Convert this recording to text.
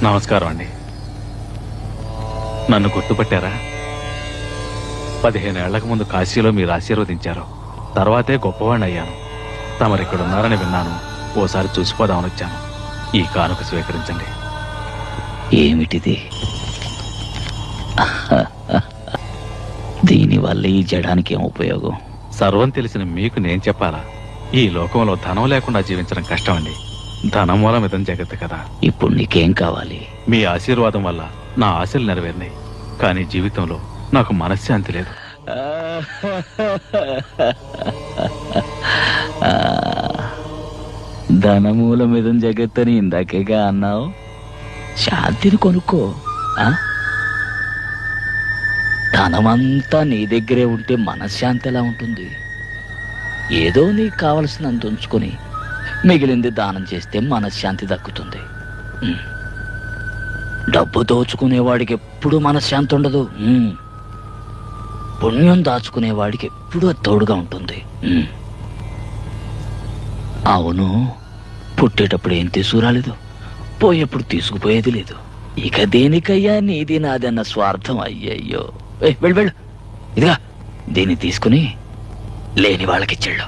నమస్కారం అండి. నన్ను గుర్తుపట్టారా? 15 ఏళ్లకు ముందు కాశీలో మీరు ఆశీర్వదించారు. తర్వాతే గొప్పవాణ్ణి అయ్యాను. తమరిక్కడున్నారని విన్నాను. ఓసారి చూసిపోదామని వచ్చాను. ఈ కానుక స్వీకరించండి. ఏమిటిది? దీనివల్ల ఈ జడానికి ఏం ఉపయోగం? సర్వం తెలిసిన మీకు నేను చెప్పాలా? ఈ లోకంలో ధనం లేకుండా జీవించడం కష్టం అండి. ధనం మూలం ఇదం జగత్తు కదా. ఇప్పుడు నీకేం కావాలి? మీ ఆశీర్వాదం వల్ల నా ఆశలు నెరవేరినాయి. కానీ జీవితంలో నాకు మనశ్శాంతి లేదు. ధనమూలమిదం జగత్తని ఇందాకేగా అన్నావు. శాంతిని కొనుక్కో. ధనమంతా నీ దగ్గరే ఉంటే మనశ్శాంతి ఎలా ఉంటుంది? ఏదో నీకు కావలసినంత ఉంచుకొని మిగిలింది దానం చేస్తే మనశ్శాంతి దక్కుతుంది. డబ్బు దోచుకునేవాడికి ఎప్పుడూ మనశ్శాంతి ఉండదు. పుణ్యం దాచుకునేవాడికి ఎప్పుడూ అది తోడుగా ఉంటుంది. అవును, పుట్టేటప్పుడు ఏం తీసుకురాలేదు, పోయేప్పుడు తీసుకుపోయేది లేదు. ఇక దేనికయ్యా నీది నాదన్న స్వార్థం? అయ్యయ్యో, వెళ్ళు వెళ్ళు. ఇదిగా దీన్ని తీసుకుని లేని వాళ్ళకిచ్చాడు.